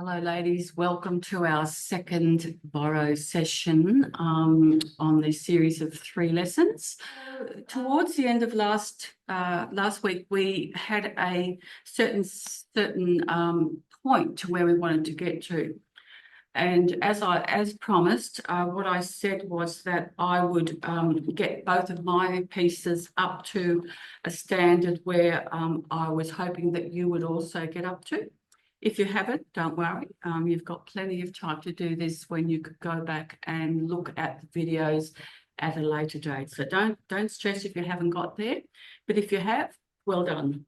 Hello, ladies. Welcome to our second Boro session on this series of 3 lessons. Towards the end of last week, we had a certain point to where we wanted to get to, and as promised, what I said was that I would get both of my pieces up to a standard where I was hoping that you would also get up to. If you haven't, don't worry. You've got plenty of time to do this when you could go back and look at the videos at a later date. So don't stress if you haven't got there. But if you have, well done.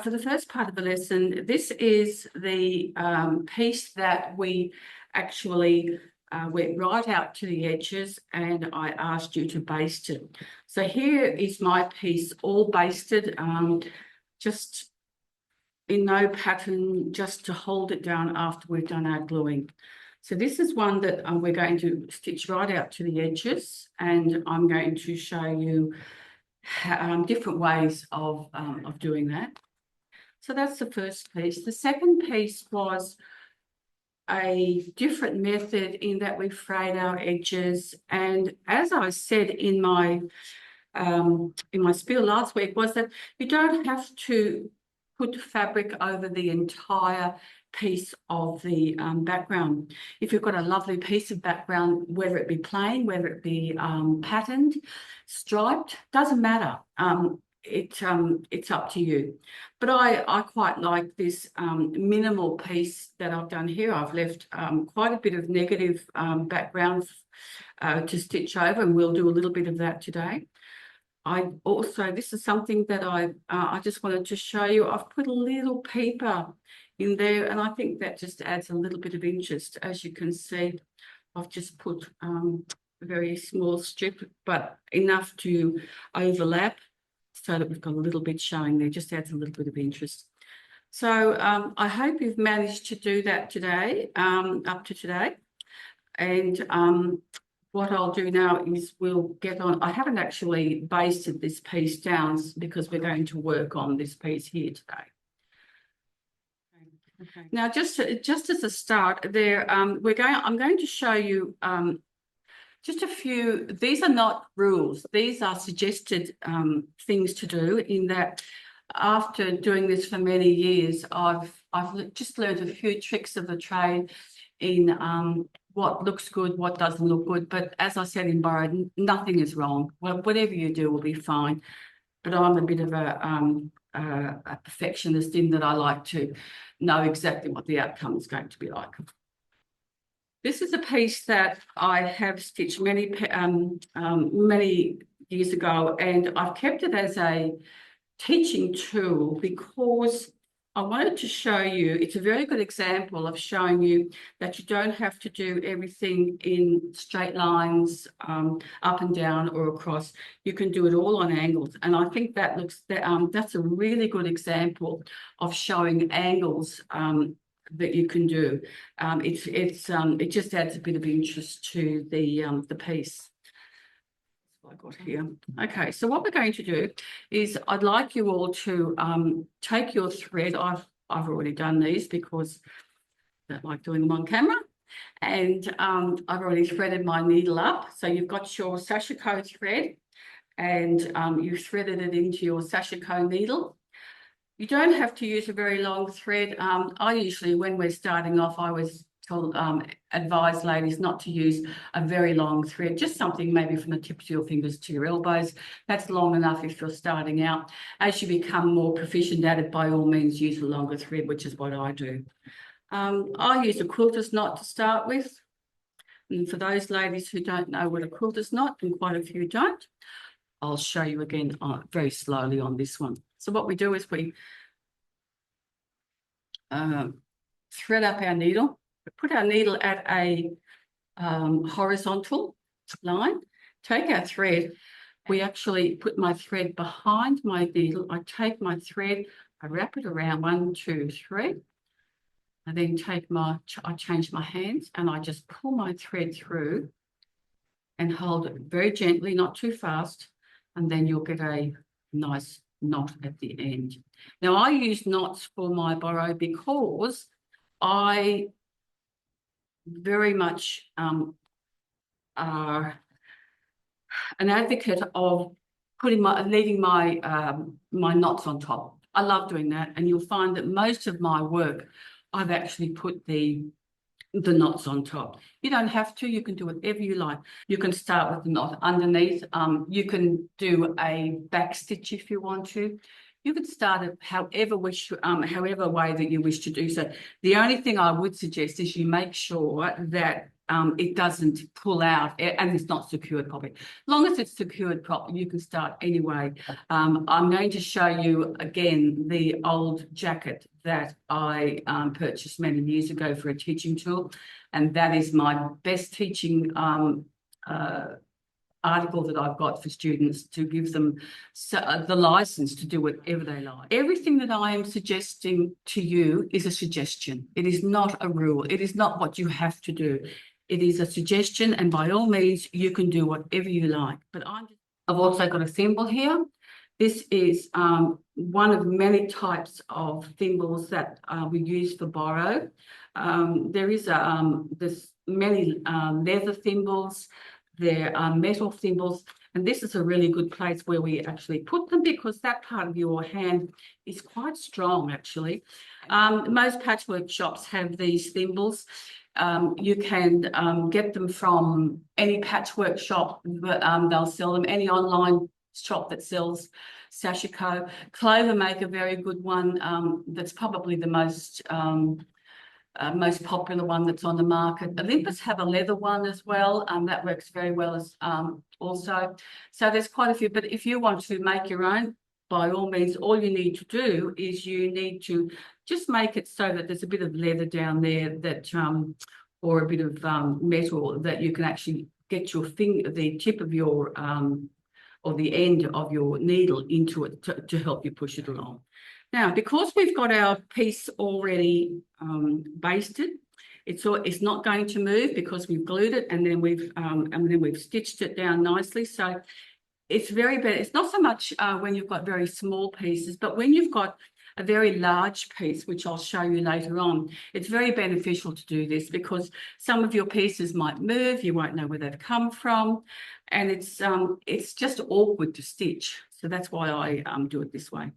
For the first part of the lesson, this is the piece that we actually went right out to the edges, and I asked you to baste it. So here is my piece, all basted, just in no pattern, just to hold it down after we've done our gluing. So this is one that we're going to stitch right out to the edges, and I'm going to show you different ways of doing that. So that's the first piece. The second piece was a different method in that we frayed our edges. And as I said in my spiel last week, was that you don't have to put fabric over the entire piece of the background. If you've got a lovely piece of background, whether it be plain, whether it be patterned, striped, doesn't matter. It's up to you. But I quite like this minimal piece that I've done here. I've left quite a bit of negative background to stitch over, and we'll do a little bit of that today. This is something that I just wanted to show you. I've put a little paper in there, and I think that just adds a little bit of interest. As you can see, I've just put a very small strip, but enough to overlap, so that we've got a little bit showing there. Just adds a little bit of interest. So I hope you've managed to do that today, up to today. And what I'll do now is we'll get on. I haven't actually basted this piece down because we're going to work on this piece here today. Okay. Now, just as a start, there, I'm going to show you just a few. These are not rules. These are suggested things to do. In that, after doing this for many years, I've just learned a few tricks of the trade in what looks good, what doesn't look good. But as I said in Boro, nothing is wrong. Well, whatever you do will be fine. But I'm a bit of a perfectionist in that I like to know exactly what the outcome is going to be like. This is a piece that I have stitched many years ago, and I've kept it as a teaching tool because I wanted to show you, it's a very good example of showing you that you don't have to do everything in straight lines, up and down or across. You can do it all on angles. And I think that that's a really good example of showing angles that you can do. It just adds a bit of interest to the piece. I got here. Okay, so what we're going to do is I'd like you all to take your thread. I've already done these because I don't like doing them on camera. And I've already threaded my needle up. So you've got your Sashiko thread, and you've threaded it into your Sashiko needle. You don't have to use a very long thread. I usually, when we're starting off, I was advise ladies not to use a very long thread, just something maybe from the tips of your fingers to your elbows. That's long enough if you're starting out. As you become more proficient at it, by all means use a longer thread, which is what I do. I use a quilter's knot to start with. And for those ladies who don't know what a quilter's knot, and quite a few don't, I'll show you again very slowly on this one. So what we do is we thread up our needle. We put our needle at a horizontal line, take our thread. We actually put my thread behind my needle. I take my thread, I wrap it around 1, 2, 3. I then take I change my hands and I just pull my thread through and hold it very gently, not too fast, and then you'll get a nice knot at the end. Now, I use knots for my Boro because I very much are an advocate of leaving my knots on top. I love doing that, and you'll find that most of my work, I've actually put the knots on top. You don't have to, you can do whatever you like. You can start with the knot underneath. You can do a back stitch if you want to. You can start it however way that you wish to do so. The only thing I would suggest is you make sure that it doesn't pull out and it's not secured properly. As long as it's secured properly, you can start anyway. I'm going to show you again the old jacket that I purchased many years ago for a teaching tool, and that is my best teaching article that I've got for students to give them the license to do whatever they like. Everything that I am suggesting to you is a suggestion. It is not a rule. It is not what you have to do. It is a suggestion, and by all means, you can do whatever you like. But I've also got a thimble here. This is one of many types of thimbles that we use for Boro. There is there's many leather thimbles. There are metal thimbles, and this is a really good place where we actually put them because that part of your hand is quite strong, actually. Most patchwork shops have these thimbles. You can get them from any patchwork shop, but they'll sell them, any online shop that sells Sashiko. Clover make a very good one. That's probably the most popular one that's on the market. Olympus have a leather one as well. That works very well as also. So there's quite a few, but if you want to make your own, by all means, all you need to do is you need to just make it so that there's a bit of leather down there that, or a bit of metal that you can actually get your finger, the tip of your, or the end of your needle into it to help you push it along. Now, because we've got our piece already basted, it's not going to move because we've glued it and then we've stitched it down nicely. So it's very better. It's not so much when you've got very small pieces, but when you've got a very large piece, which I'll show you later on, it's very beneficial to do this because some of your pieces might move, you won't know where they've come from, and it's just awkward to stitch. So that's why I do it this way.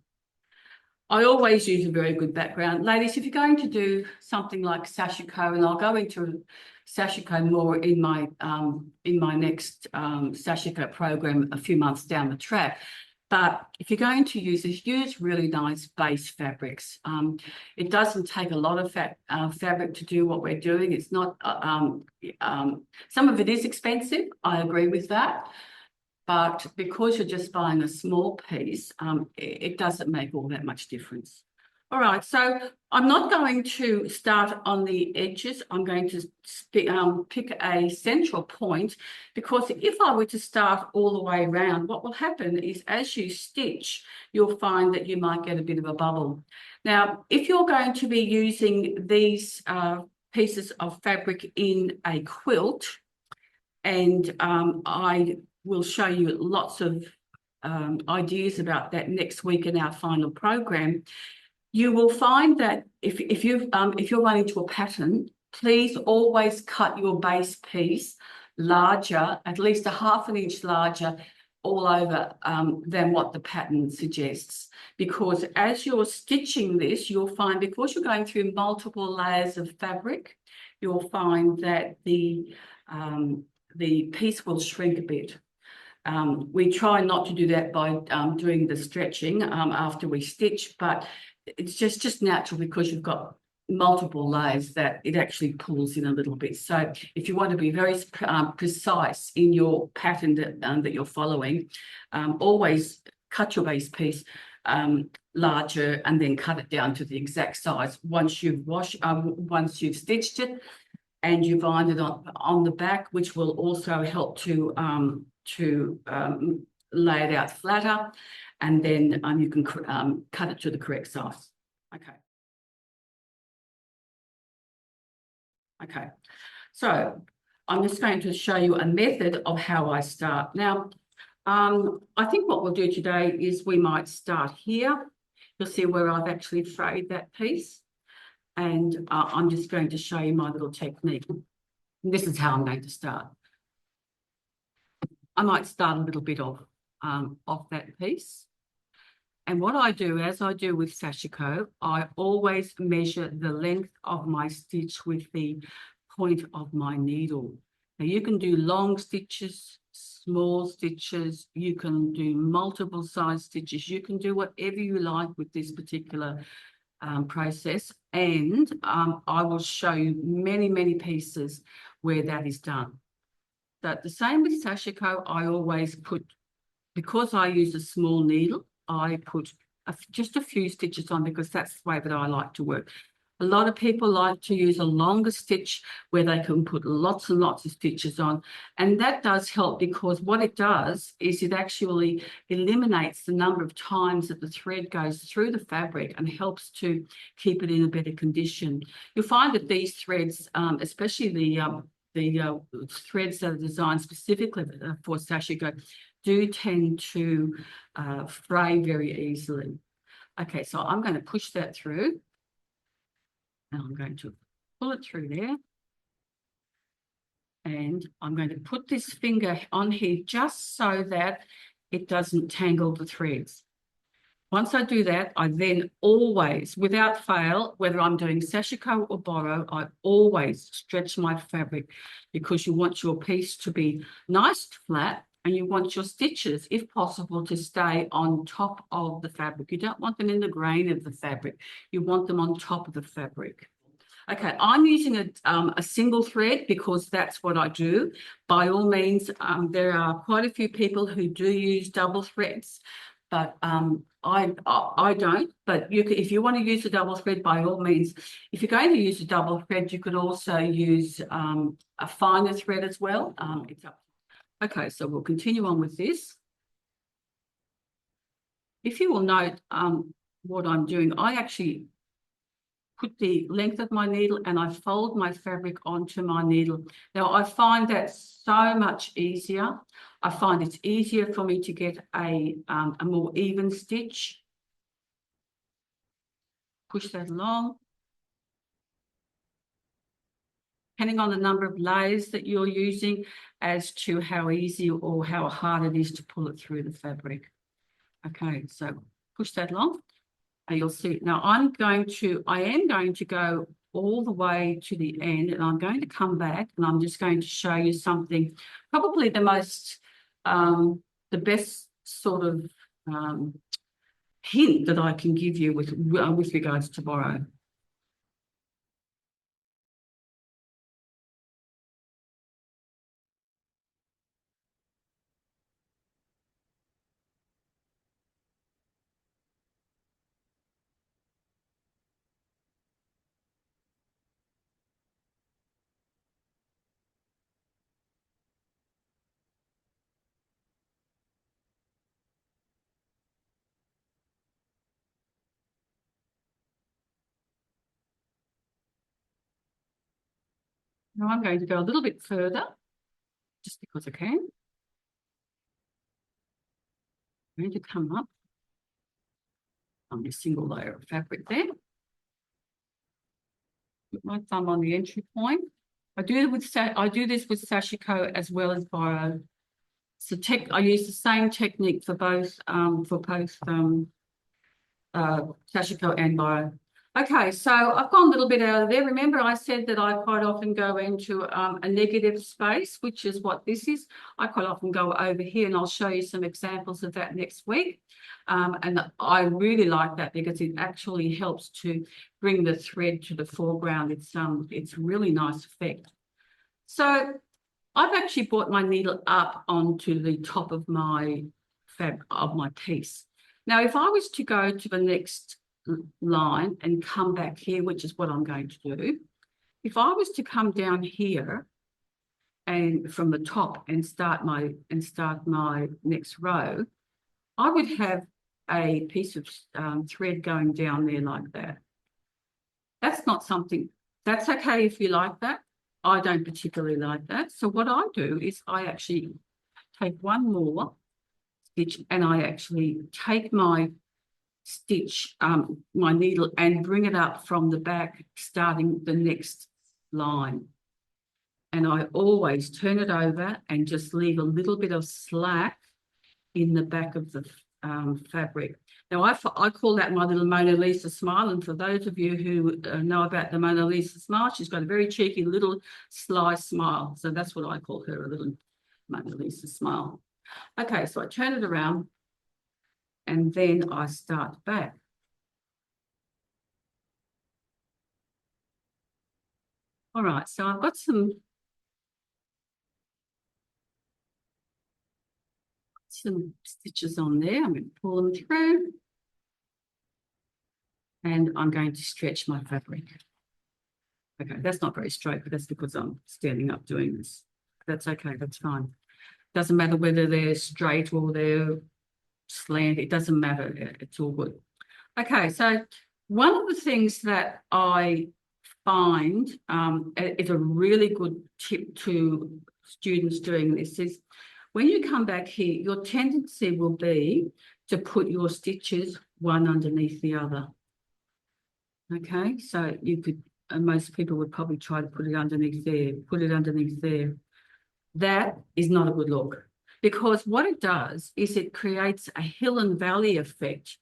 I always use a very good background. Ladies, if you're going to do something like Sashiko, and I'll go into Sashiko more in my next Sashiko program a few months down the track. But if you're going to use really nice base fabrics. It doesn't take a lot of fabric to do what we're doing. It's not, some of it is expensive, I agree with that. But because you're just buying a small piece, it doesn't make all that much difference. All right, so I'm not going to start on the edges. I'm going to pick a central point because if I were to start all the way around, what will happen is as you stitch, you'll find that you might get a bit of a bubble. Now, if you're going to be using these pieces of fabric in a quilt, and I will show you lots of ideas about that next week in our final program. You will find that if you're running to a pattern, please always cut your base piece larger, at least a ½ inch larger all over than what the pattern suggests. Because as you're stitching this, you'll find because you're going through multiple layers of fabric, you'll find that the piece will shrink a bit. We try not to do that by doing the stretching after we stitch, but it's just natural because you've got multiple layers that it actually pulls in a little bit. So if you want to be very precise in your pattern that you're following, always cut your base piece larger and then cut it down to the exact size once you've stitched it and you've ironed it on the back, which will also help to lay it out flatter, and then you can cut it to the correct size. Okay. So I'm just going to show you a method of how I start. Now, I think what we'll do today is we might start here. You'll see where I've actually frayed that piece. And I'm just going to show you my little technique. And this is how I'm going to start. I might start a little bit off that piece. And what I do, as I do with Sashiko, I always measure the length of my stitch with the point of my needle. Now you can do long stitches, small stitches, you can do multiple size stitches, you can do whatever you like with this particular process. And I will show you many pieces where that is done. But the same with Sashiko, I always put, because I use a small needle, I put just a few stitches on because that's the way that I like to work. A lot of people like to use a longer stitch where they can put lots and lots of stitches on. And that does help because what it does is it actually eliminates the number of times that the thread goes through the fabric and helps to keep it in a better condition. You'll find that these threads, especially the threads that are designed specifically for Sashiko, do tend to fray very easily. Okay, so I'm going to push that through. And I'm going to pull it through there. And I'm going to put this finger on here just so that it doesn't tangle the threads. Once I do that, I then always, without fail, whether I'm doing Sashiko or Boro, I always stretch my fabric because you want your piece to be nice, flat, and you want your stitches, if possible, to stay on top of the fabric. You don't want them in the grain of the fabric. You want them on top of the fabric. Okay, I'm using a single thread because that's what I do. By all means, there are quite a few people who do use double threads, but I don't. But you could, if you want to use a double thread, by all means. If you're going to use a double thread, you could also use a finer thread as well. It's up. Okay, so we'll continue on with this. If you will note what I'm doing, I actually put the length of my needle and I fold my fabric onto my needle. Now, I find that so much easier. I find it's easier for me to get a more even stitch. Push that along. Depending on the number of layers that you're using as to how easy or how hard it is to pull it through the fabric. Okay, so push that along. And you'll see. Now I am going to go all the way to the end and I'm going to come back and I'm just going to show you something, probably the best sort of hint that I can give you with regards to Boro. Now I'm going to go a little bit further, just because I can. I'm going to come up on this single layer of fabric there. Put my thumb on the entry point. I do this with Sashiko as well as Boro. So I use the same technique for both Sashiko and Boro. Okay, so I've gone a little bit out of there. Remember, I said that I quite often go into a negative space, which is what this is. I quite often go over here, and I'll show you some examples of that next week. And I really like that because it actually helps to bring the thread to the foreground. It's really nice effect. So I've actually brought my needle up onto the top of my piece. Now, if I was to go to the next line and come back here, which is what I'm going to do, if I was to come down here and from the top and start my next row, I would have a piece of thread going down there like that. That's not something, that's okay if you like that. I don't particularly like that. So what I do is I actually take one more stitch and I actually take my stitch, my needle, and bring it up from the back, starting the next line. And I always turn it over and just leave a little bit of slack in the back of the fabric. Now, I call that my little Mona Lisa smile. And for those of you who know about the Mona Lisa smile, she's got a very cheeky little sly smile. So that's what I call her, a little Mona Lisa smile. Okay, so I turn it around and then I start back. All right, so I've got some stitches on there. I'm going to pull them through and I'm going to stretch my fabric. Okay, that's not very straight, but that's because I'm standing up doing this. That's okay, that's fine. Doesn't matter whether they're straight or they're slant, it doesn't matter, it's all good. Okay, so one of the things that I find is a really good tip to students doing this is when you come back here, your tendency will be to put your stitches one underneath the other. Okay, so you could, and most people would probably try to put it underneath there, put it underneath there. That is not a good look because what it does is it creates a hill and valley effect.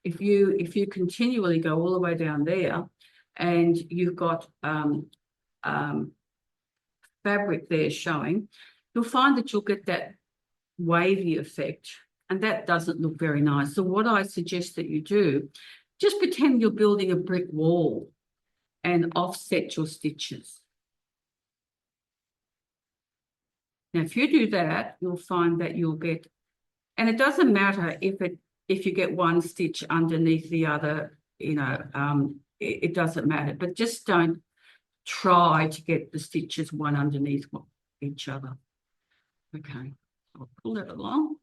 If you continually go all the way down there and you've got fabric there showing, you'll find that you'll get that wavy effect and that doesn't look very nice. So what I suggest that you do, just pretend you're building a brick wall and offset your stitches. Now, if you do that, you'll find that you'll get, and it doesn't matter if you get one stitch underneath the other, it doesn't matter, but just don't try to get the stitches one underneath each other. Okay, I'll pull that along.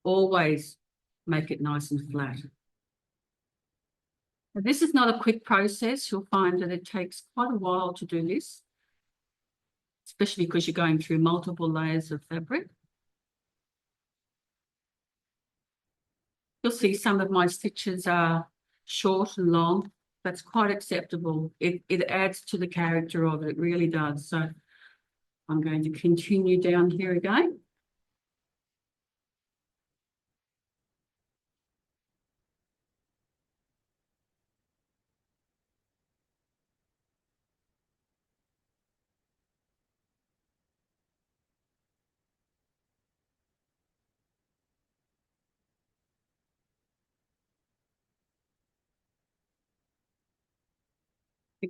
Always make it nice and flat. Now, this is not a quick process. You'll find that it takes quite a while to do this, especially because you're going through multiple layers of fabric. You'll see some of my stitches are short and long. That's quite acceptable. It adds to the character of it. It really does. So I'm going to continue down here again.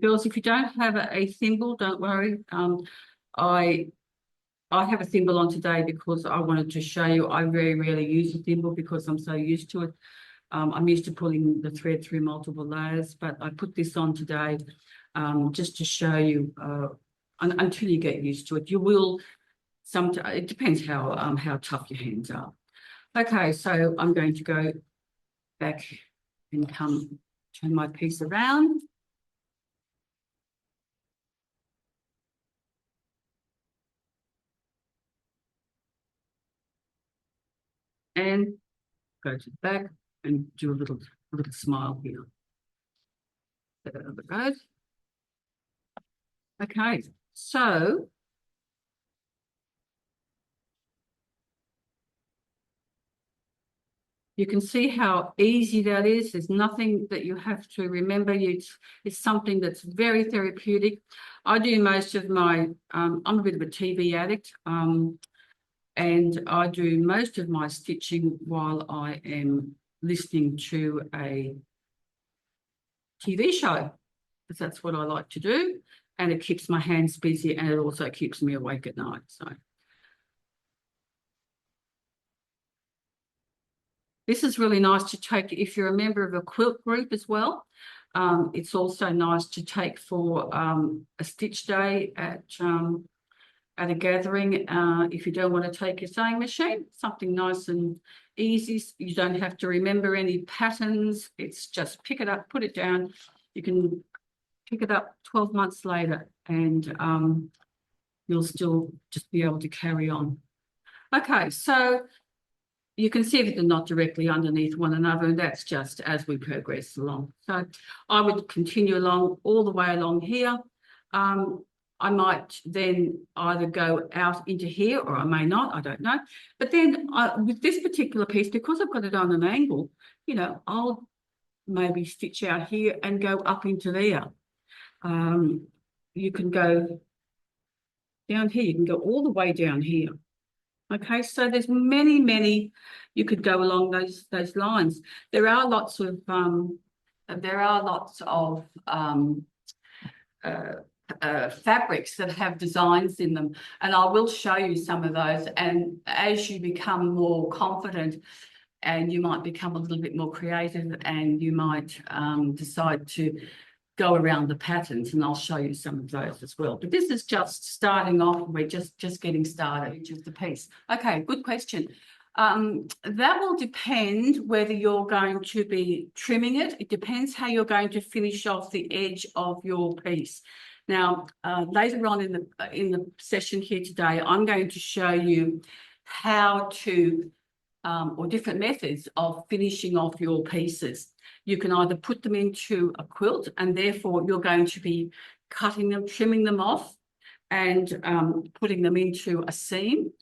Girls, if you don't have a thimble, don't worry. I have a thimble on today because I wanted to show you. I very rarely use a thimble because I'm so used to it. I'm used to pulling the thread through multiple layers, but I put this on today just to show you until you get used to it. You will sometimes, it depends how tough your hands are. Okay, so I'm going to go back and turn my piece around. And go to the back and do a little smile here. There it goes. Okay, so you can see how easy that is. There's nothing that you have to remember. It's something that's very therapeutic. I do most of my, I'm a bit of a TV addict, and I do most of my stitching while I am listening to a TV show, because that's what I like to do. And it keeps my hands busy and it also keeps me awake at night. So this is really nice to take if you're a member of a quilt group as well. It's also nice to take for a stitch day at a gathering. If you don't want to take your sewing machine, something nice and easy. You don't have to remember any patterns. It's just pick it up, put it down, you can pick it up 12 months later and you'll still just be able to carry on. Okay, so you can see that they're not directly underneath one another, and that's just as we progress along. So I would continue along all the way along here. I might then either go out into here or I may not, I don't know. But then with this particular piece, because I've got it on an angle, you know, I'll maybe stitch out here and go up into there. You can go down here, you can go all the way down here. Okay, so there's many, you could go along those lines. There are lots of fabrics that have designs in them, and I will show you some of those. And as you become more confident, and you might become a little bit more creative, and you might decide to go around the patterns, and I'll show you some of those as well. But this is just starting off. We're just getting started with the piece. Okay, good question. That will depend whether you're going to be trimming it. It depends how you're going to finish off the edge of your piece. Now, later on in the session here today, I'm going to show you how to or different methods of finishing off your pieces. You can either put them into a quilt, and therefore you're going to be cutting them, trimming them off, and putting them into a seam.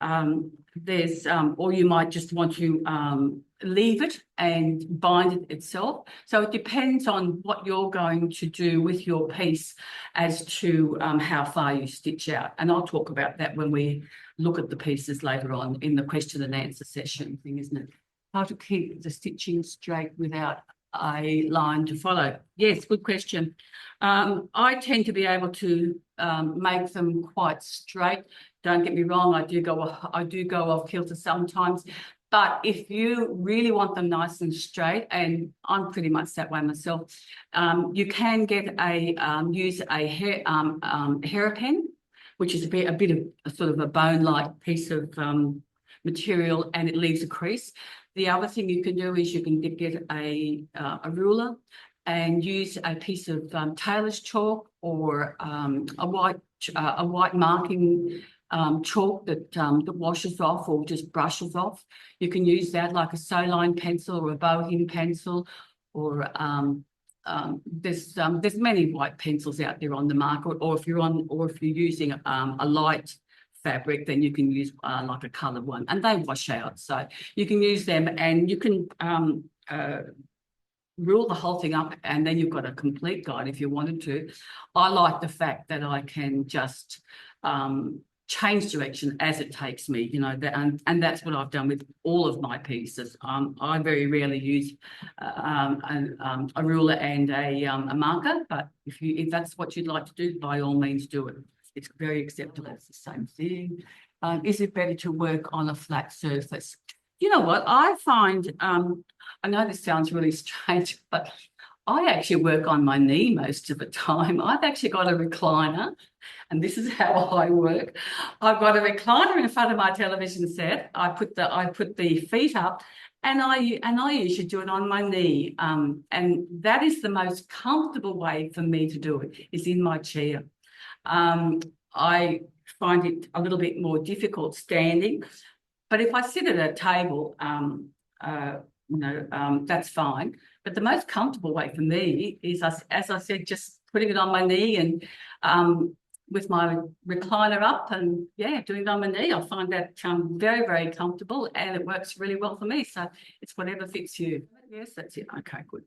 Or you might just want to leave it and bind it itself. So it depends on what you're going to do with your piece as to how far you stitch out. And I'll talk about that when we look at the pieces later on in the question and answer session thing, isn't it? How to keep the stitching straight without a line to follow. Yes, good question. I tend to be able to make them quite straight. Don't get me wrong, I do go off kilter sometimes, but if you really want them nice and straight, and I'm pretty much that way myself, you can get use a hairpin, which is a bit of a sort of a bone-like piece of material, and it leaves a crease. The other thing you can do is you can get a ruler and use a piece of tailor's chalk or a white marking chalk that washes off or just brushes off. You can use that like a sew-line pencil or a bowhead pencil, or there's many white pencils out there on the market. Or if you're using a light fabric, then you can use like a coloured one, and they wash out. So you can use them, and you can rule the whole thing up, and then you've got a complete guide if you wanted to. I like the fact that I can just change direction as it takes me, you know, and that's what I've done with all of my pieces. I very rarely use a ruler and a marker, but if that's what you'd like to do, by all means do it. It's very acceptable. It's the same thing. Is it better to work on a flat surface? You know what? I find, I know this sounds really strange, but I actually work on my knee most of the time. I've actually got a recliner, and this is how I work. I've got a recliner in front of my television set. I put the feet up, and I usually do it on my knee. And that is the most comfortable way for me to do it, is in my chair. I find it a little bit more difficult standing, but if I sit at a table, that's fine. But the most comfortable way for me is, as I said, just putting it on my knee and with my recliner up, and doing it on my knee. I find that very, very comfortable, and it works really well for me. So it's whatever fits you. Yes, that's it. Okay, good.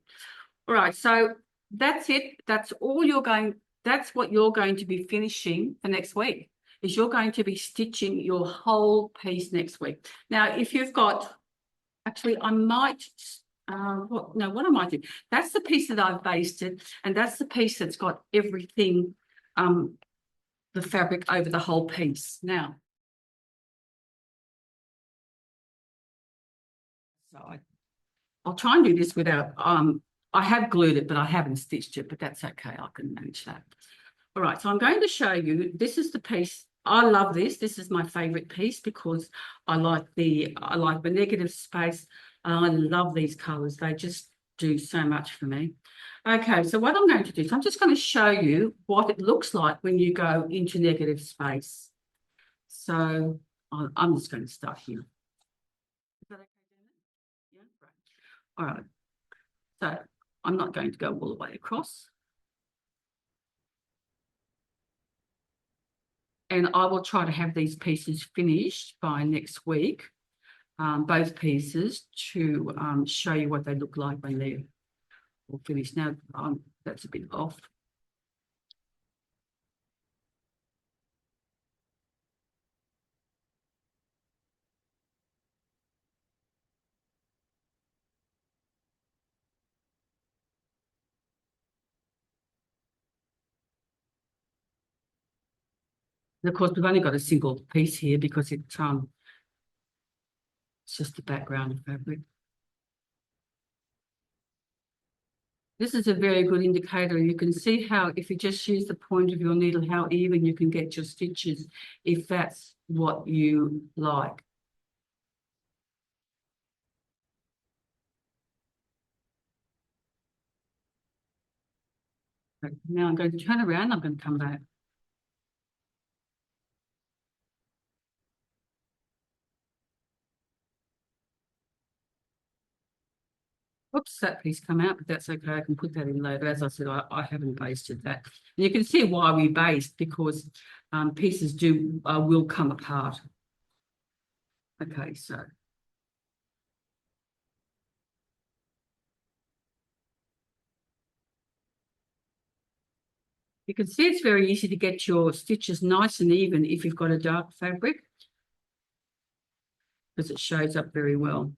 All right, so that's it. That's what you're going to be finishing for next week, is you're going to be stitching your whole piece next week. Now, if you've got, actually, I might, what I might do, that's the piece that I've basted, and that's the piece that's got everything, the fabric over the whole piece. Now, so I'll try and do this without, I have glued it, but I haven't stitched it, but that's okay. I can manage that. All right, so I'm going to show you, this is the piece. I love this. This is my favorite piece because I like the negative space. I love these colors. They just do so much for me. Okay, so what I'm going to do is I'm just going to show you what it looks like when you go into negative space. So I'm just going to start here. Is that okay, Janet? Yeah, right. All right. So I'm not going to go all the way across. And I will try to have these pieces finished by next week, both pieces, to show you what they look like when they're all finished. Now, that's a bit off. And of course, we've only got a single piece here because it's just the background fabric. This is a very good indicator. You can see how, if you just use the point of your needle, how even you can get your stitches, if that's what you like. Now I'm going to turn around, I'm going to come back. Oops, that piece come out, but that's okay. I can put that in later. As I said, I haven't basted that. And you can see why we baste, because pieces will come apart. Okay, so you can see it's very easy to get your stitches nice and even if you've got a dark fabric, because it shows up very well.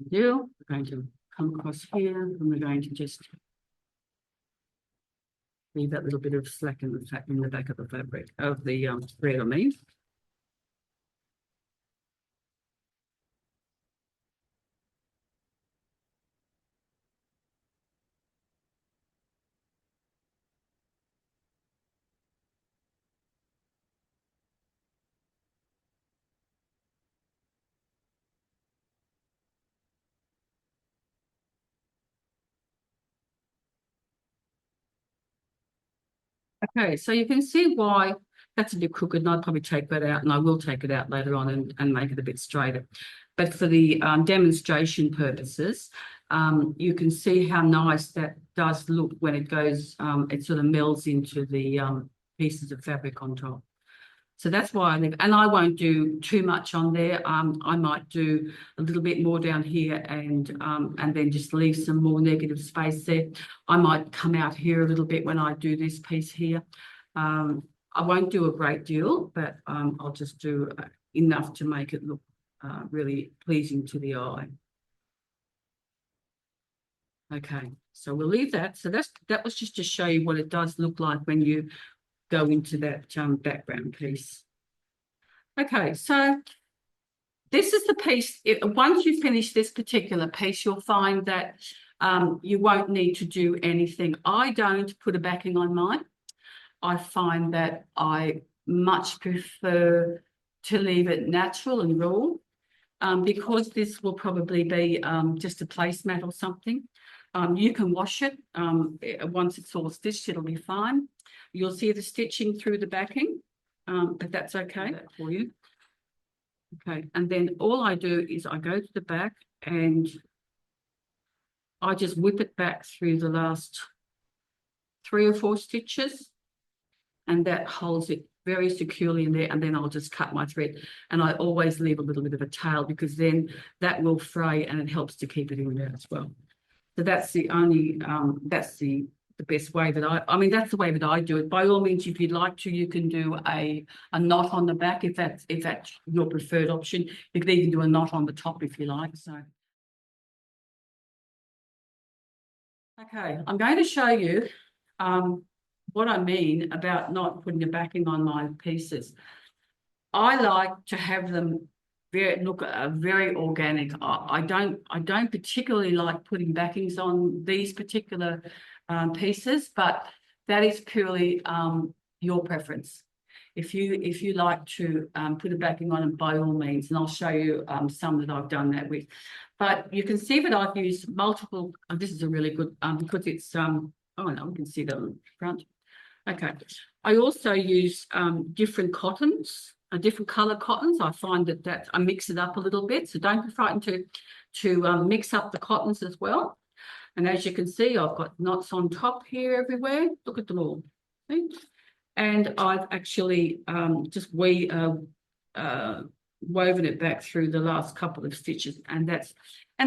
We're going to come across here, and we're going to just leave that little bit of slack in the back of the fabric, of the thread, I mean. Okay, so you can see why that's a bit crooked, and I'll probably take that out, and I will take it out later on and make it a bit straighter. But for the demonstration purposes, you can see how nice that does look when it goes, it sort of melds into the pieces of fabric on top. So that's why I leave, and I won't do too much on there. I might do a little bit more down here and then just leave some more negative space there. I might come out here a little bit when I do this piece here. I won't do a great deal, but I'll just do enough to make it look really pleasing to the eye. Okay, so we'll leave that. So that was just to show you what it does look like when you go into that background piece. Okay, so this is the piece. Once you finish this particular piece, you'll find that you won't need to do anything. I don't put a backing on mine. I find that I much prefer to leave it natural and raw, because this will probably be just a placemat or something. You can wash it. Once it's all stitched, it'll be fine. You'll see the stitching through the backing, but that's okay for you. Okay, and then all I do is I go to the back and I just whip it back through the last 3 or 4 stitches, and that holds it very securely in there, and then I'll just cut my thread. And I always leave a little bit of a tail, because then that will fray and it helps to keep it in there as well. So that's the only, that's the best way that I mean, that's the way that I do it. By all means, if you'd like to, you can do a knot on the back if that's your preferred option. You can even do a knot on the top if you like. So, okay, I'm going to show you what I mean about not putting a backing on my pieces. I like to have them very organic. I don't particularly like putting backings on these particular pieces, but that is purely your preference. If you like to put a backing on it, by all means, and I'll show you some that I've done that with. But you can see that I've used multiple. This is a really good because it's oh no, we can see that on the front. Okay, I also use different cottons, different color cottons. I find that I mix it up a little bit, so don't be frightened to mix up the cottons as well. And as you can see, I've got knots on top here everywhere. Look at them all. See? And I've actually just woven it back through the last couple of stitches. And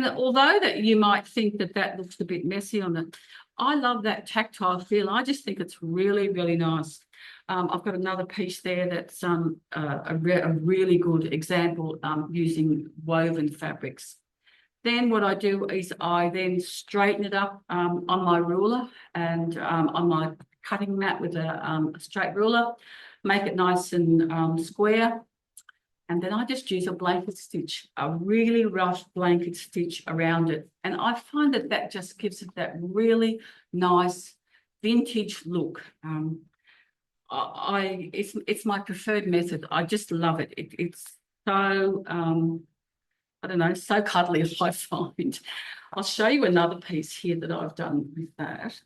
although that you might think that looks a bit messy on it, I love that tactile feel. I just think it's really, really nice. I've got another piece there that's a really good example using woven fabrics. Then what I do is I then straighten it up on my ruler and on my cutting mat with a straight ruler, make it nice and square. And then I just use a blanket stitch, a really rough blanket stitch around it. And I find that just gives it that really nice vintage look. It's my preferred method. I just love it. It's so, I don't know, so cuddly, I find. I'll show you another piece here that I've done with that.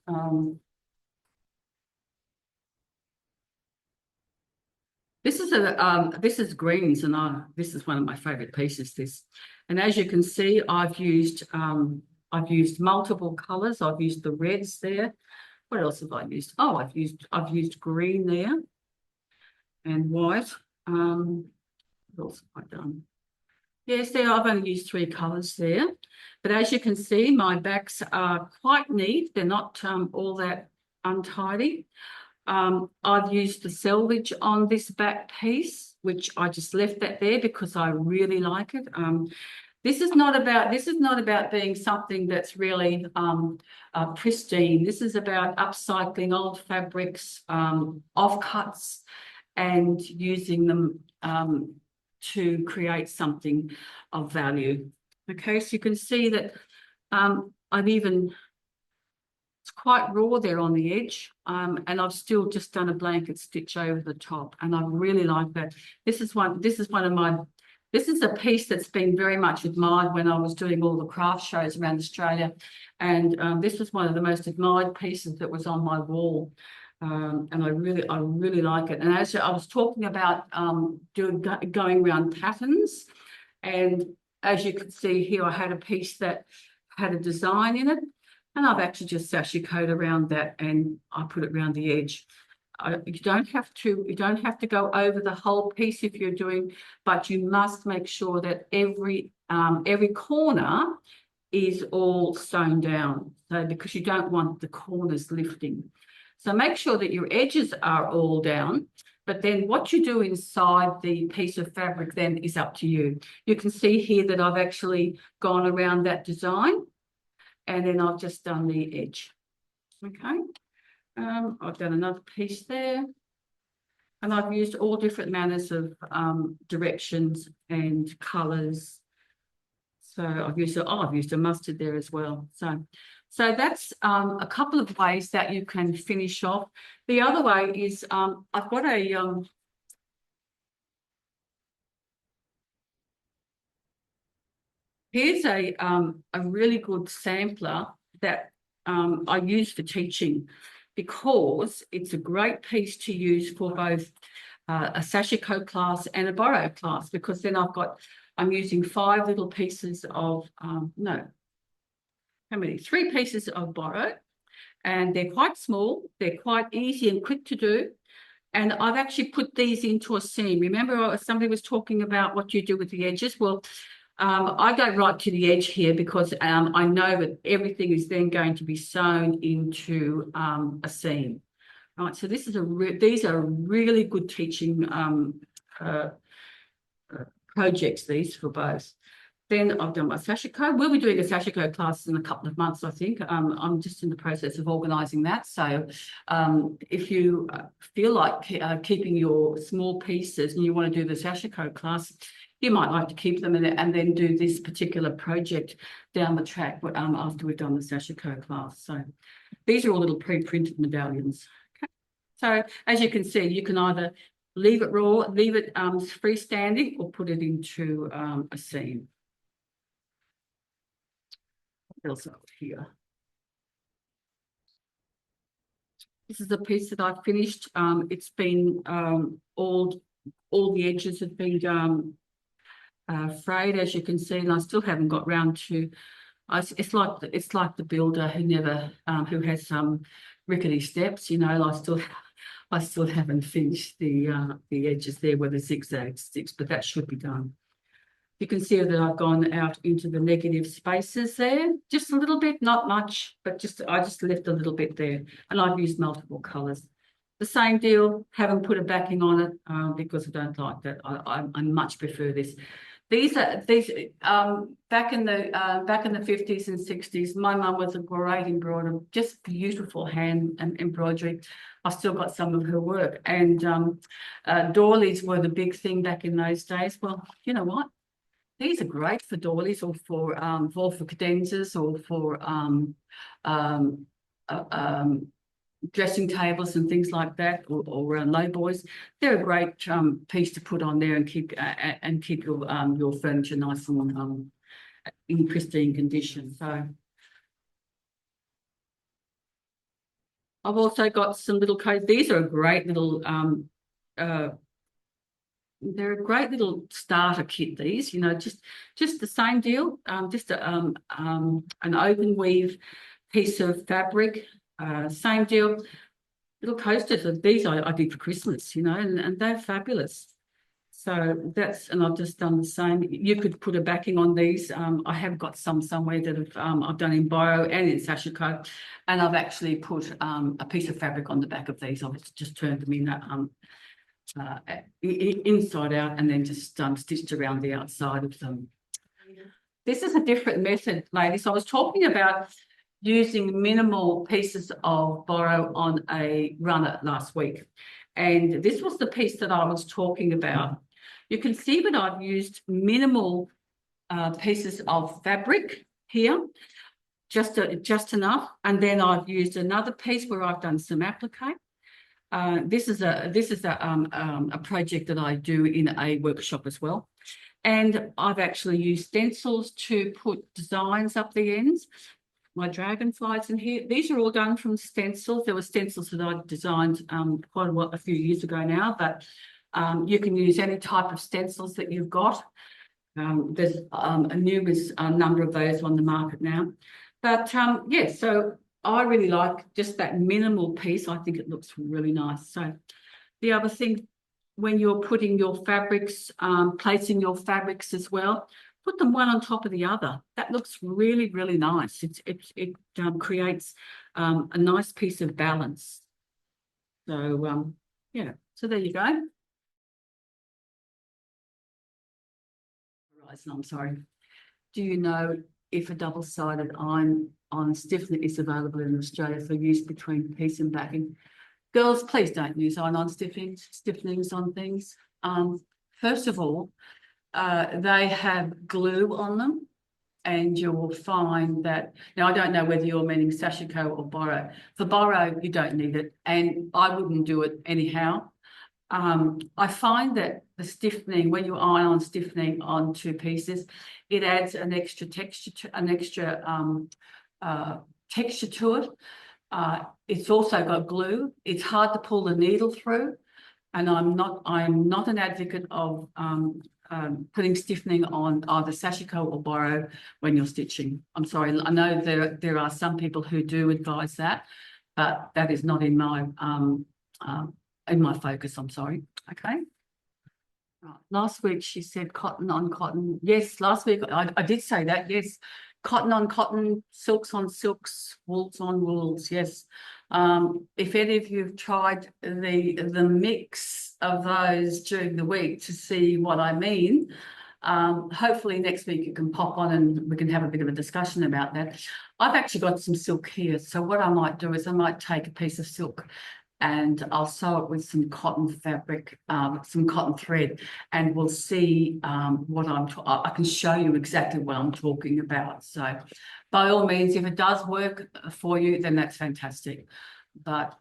This is greens, and this is one of my favourite pieces. And as you can see, I've used multiple colours. I've used the reds there. What else have I used? Oh, I've used green there and white. What else have I done? Yes, I've only used 3 colours there. But as you can see, my backs are quite neat. They're not all that untidy. I've used the selvage on this back piece, which I just left that there because I really like it. This is not about being something that's really pristine. This is about upcycling old fabrics, offcuts, and using them to create something of value. Okay, so you can see that it's quite raw there on the edge, and I've still just done a blanket stitch over the top, and I really like that. This is a piece that's been very much admired when I was doing all the craft shows around Australia, and this was one of the most admired pieces that was on my wall, and I really like it. And as I was talking about going around patterns, and as you can see here, I had a piece that had a design in it. And I've actually just sashikoed around that, and I put it around the edge. You don't have to go over the whole piece if you're doing, but you must make sure that every corner is all sewn down. So because you don't want the corners lifting. So make sure that your edges are all down. But then what you do inside the piece of fabric then is up to you. You can see here that I've actually gone around that design. And then I've just done the edge. Okay. I've done another piece there. And I've used all different manners of directions and colours. So I've used a mustard there as well. So that's a couple of ways that you can finish off. The other way is I've got here's a really good sampler that I use for teaching, because it's a great piece to use for both a Sashiko class and a Boro class, because then I'm using 5 little pieces of, no, how many? 3 pieces of Boro, and they're quite small. They're quite easy and quick to do. And I've actually put these into a seam. Remember somebody was talking about what you do with the edges? Well, I go right to the edge here because I know that everything is then going to be sewn into a seam. Right, so these are really good teaching projects, these for both. Then I've done my Sashiko. We'll be doing a Sashiko class in a couple of months, I think. I'm just in the process of organising that. So if you feel like keeping your small pieces and you want to do the Sashiko class, you might like to keep them and then do this particular project down the track after we've done the Sashiko class. So these are all little pre-printed medallions. So as you can see, you can either leave it raw, leave it freestanding, or put it into a seam. What else I've got here? This is a piece that I finished. It's been all the edges have been frayed, as you can see, and I still haven't got round to. It's like the builder who never who has some rickety steps. You know, I still haven't finished the edges there where the zigzag sticks, but that should be done. You can see that I've gone out into the negative spaces there, just a little bit, not much, but I just left a little bit there, and I've used multiple colours. The same deal, haven't put a backing on it because I don't like that. I much prefer this. These back in the 50s and 60s, my mum was a great embroiderer, just beautiful hand embroidery. I still got some of her work, and doilies were the big thing back in those days. Well, you know what? These are great for doilies or for cadenzas or for dressing tables and things like that, or low boys. They're a great piece to put on there and keep your furniture nice and in pristine condition. So I've also got some little coats. These are a great little they're a great little starter kit, these, you know, just the same deal, just an open weave piece of fabric, same deal, little coasters. These I did for Christmas, you know, and they're fabulous. So and I've just done the same. You could put a backing on these. I have got some somewhere that I've done in Boro and in Sashiko, and I've actually put a piece of fabric on the back of these. I've just turned them in inside out and then just stitched around the outside of them. This is a different method, ladies. I was talking about using minimal pieces of Boro on a runner last week, and this was the piece that I was talking about. You can see that I've used minimal pieces of fabric here, just enough, and then I've used another piece where I've done some applique. This is a project that I do in a workshop as well. And I've actually used stencils to put designs up the ends. My dragonflies in here. These are all done from stencils. There were stencils that I designed a few years ago now, but you can use any type of stencils that you've got. There's a numerous number of those on the market now. But yeah, so I really like just that minimal piece. I think it looks really nice. So the other thing, when you're putting your fabrics, placing your fabrics as well, put them one on top of the other. That looks really, really nice. It creates a nice piece of balance. So yeah, so there you go. Horizon, I'm sorry. Do you know if a double-sided iron stiffener is available in Australia for use between piece and backing? Girls, please don't use iron-on stiffenings on things. First of all, they have glue on them, and you will find that, now I don't know whether you're meaning Sashiko or Boro. For Boro, you don't need it, and I wouldn't do it anyhow. I find that the stiffening, when you iron on stiffening on two pieces, it adds an extra texture to it. It's also got glue. It's hard to pull the needle through, and I'm not an advocate of putting stiffening on either Sashiko or Boro when you're stitching. I'm sorry. I know there are some people who do advise that, but that is not in my focus. I'm sorry. Okay. Right. Last week she said cotton on cotton. Yes, last week I did say that. Yes, cotton on cotton, silks on silks, wools on wools. Yes. If any of you have tried the mix of those during the week to see what I mean, hopefully next week you can pop on and we can have a bit of a discussion about that. I've actually got some silk here. So what I might do is I might take a piece of silk and I'll sew it with some cotton fabric, some cotton thread, and we'll see what I can show you exactly what I'm talking about. So by all means, if it does work for you, then that's fantastic. but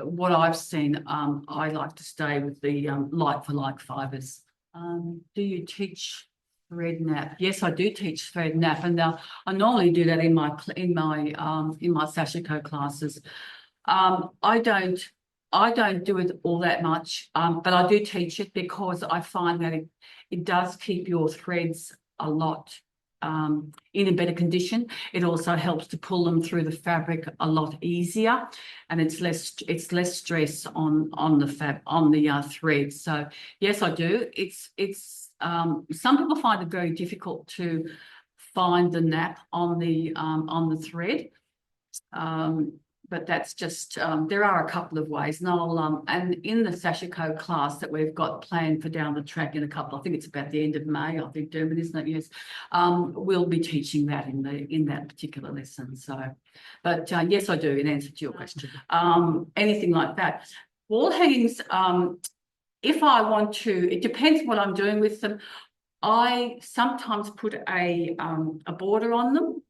what I've seen, I like to stay with the like for like fibres. Do you teach thread nap? Yes, I do teach thread nap, and I normally do that in my Sashiko classes. I don't do it all that much, but I do teach it because I find that it does keep your threads a lot in a better condition. It also helps to pull them through the fabric a lot easier, and it's less stress on the threads. So yes, I do. It's some people find it very difficult to find the nap on the thread. But that's just there are a couple of ways, and and in the Sashiko class that we've got planned for down the track in a couple, I think it's about the end of May, I think, Dermot, isn't it? Yes, we'll be teaching that in that particular lesson. So, but yes, I do. In answer to your question, anything like that, wall hangings. If I want to, it depends what I'm doing with them. I sometimes put a border on them,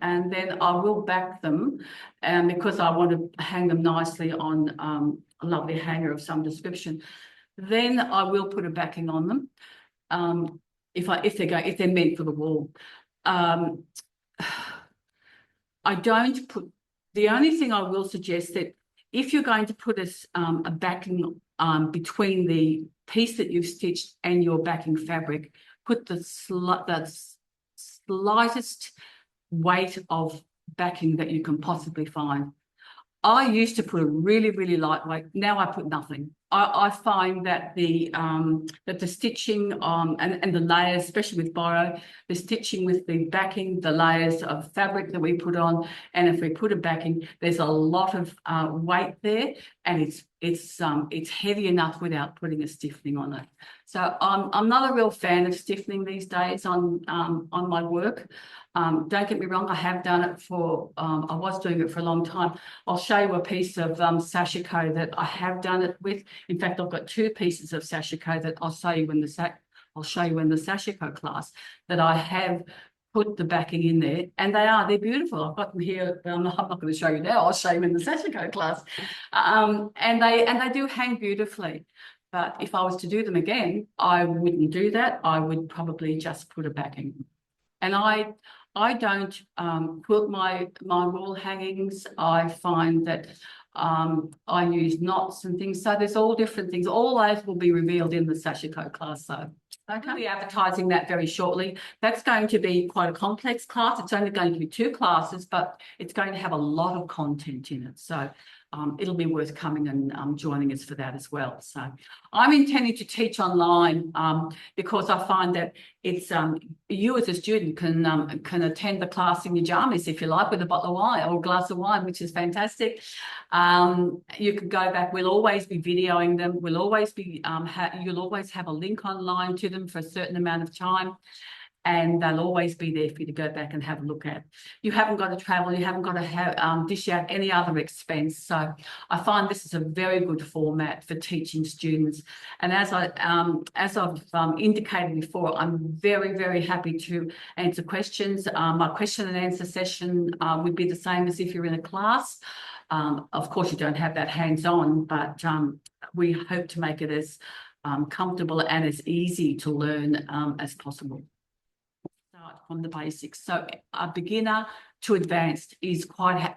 and then I will back them, because I want to hang them nicely on a lovely hanger of some description. Then I will put a backing on them, if they're meant for the wall. I don't put. The only thing I will suggest that if you're going to put a backing between the piece that you've stitched and your backing fabric, put the slightest weight of backing that you can possibly find. I used to put a really, really lightweight. Now I put nothing. I find that the stitching and the layers, especially with Boro, the stitching with the backing, the layers of fabric that we put on, and if we put a backing, there's a lot of weight there, and it's heavy enough without putting a stiffening on it. So I'm not a real fan of stiffening these days on my work. Don't get me wrong, I have done it I was doing it for a long time. I'll show you a piece of Sashiko that I have done it with. In fact, I've got two pieces of Sashiko that I'll show you in the Sashiko class that I have put the backing in there, and they're beautiful. I've got them here. I'm not going to show you now. I'll show you in the Sashiko class, and they do hang beautifully. But if I was to do them again, I wouldn't do that. I would probably just put a backing. And I don't quilt my wall hangings. I find that I use knots and things. So there's all different things. All those will be revealed in the Sashiko class. So I'll be advertising that very shortly. That's going to be quite a complex class. It's only going to be 2 classes, but it's going to have a lot of content in it. So it'll be worth coming and joining us for that as well. So I'm intending to teach online because I find that it's you as a student can attend the class in your jammies, if you like, with a bottle of wine or a glass of wine, which is fantastic. You can go back. We'll always be videoing them. We'll always be you'll always have a link online to them for a certain amount of time, and they'll always be there for you to go back and have a look at. You haven't got to travel. You haven't got to dish out any other expense. So I find this is a very good format for teaching students. And as I've indicated before, I'm very, very happy to answer questions. My question and answer session would be the same as if you're in a class. Of course, you don't have that hands-on, but we hope to make it as comfortable and as easy to learn as possible. From the basics. So a beginner to advanced is quite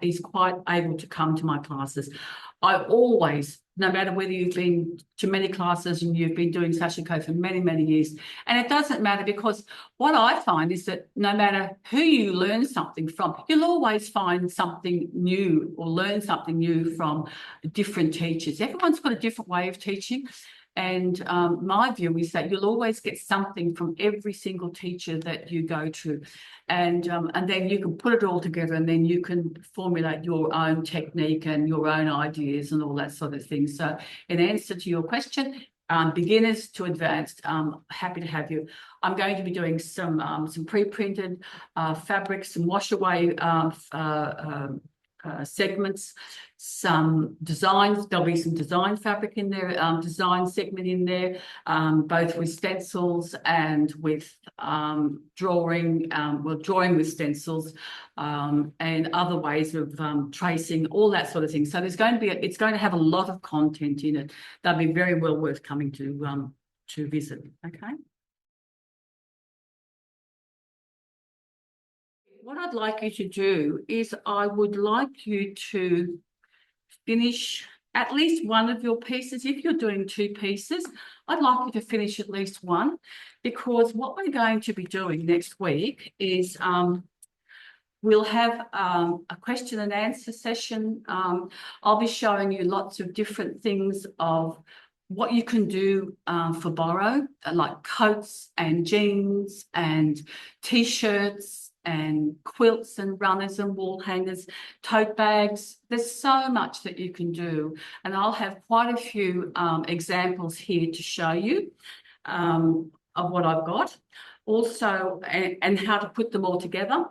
able to come to my classes. I always, no matter whether you've been to many classes and you've been doing Sashiko for many, many years, and it doesn't matter, because what I find is that no matter who you learn something from, you'll always find something new or learn something new from different teachers. Everyone's got a different way of teaching. And my view is that you'll always get something from every single teacher that you go to. And then you can put it all together, and then you can formulate your own technique and your own ideas and all that sort of thing. So in answer to your question, beginners to advanced, happy to have you. I'm going to be doing some pre-printed fabrics, some wash away segments, some designs. There'll be some design fabric in there, design segment in there, both with stencils and with drawing, drawing with stencils, and other ways of tracing, all that sort of thing. So there's going to be, it's going to have a lot of content in it. That'll be very well worth coming to visit. Okay. What I'd like you to do is I would like you to finish at least one of your pieces. If you're doing 2 pieces, I'd like you to finish at least one, because what we're going to be doing next week is we'll have a question and answer session. I'll be showing you lots of different things of what you can do for Boro, like coats and jeans and T-shirts and quilts and runners and wall hangers, tote bags. There's so much that you can do. And I'll have quite a few examples here to show you of what I've got. Also, and how to put them all together.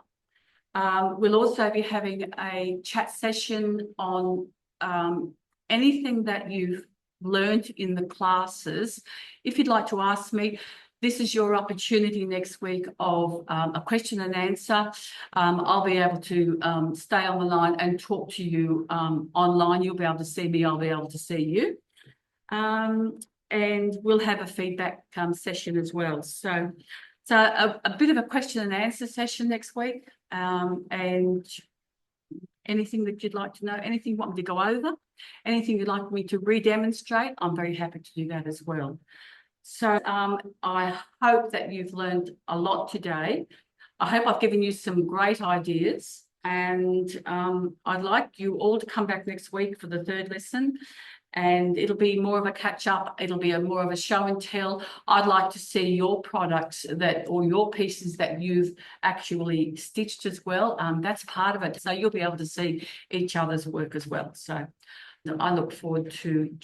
We'll also be having a chat session on anything that you've learned in the classes. If you'd like to ask me, this is your opportunity next week of a question and answer. I'll be able to stay on the line and talk to you online. You'll be able to see me, I'll be able to see you. And we'll have a feedback session as well. So a bit of a question and answer session next week. And anything that you'd like to know, anything you want me to go over, anything you'd like me to re-demonstrate, I'm very happy to do that as well. So I hope that you've learned a lot today. I hope I've given you some great ideas, and I'd like you all to come back next week for the 3rd lesson, and it'll be more of a catch up. It'll be more of a show and tell. I'd like to see your products or your pieces that you've actually stitched as well. That's part of it. So you'll be able to see each other's work as well. So I look forward to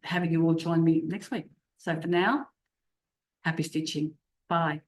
having you all join me next week. So for now, happy stitching. Bye.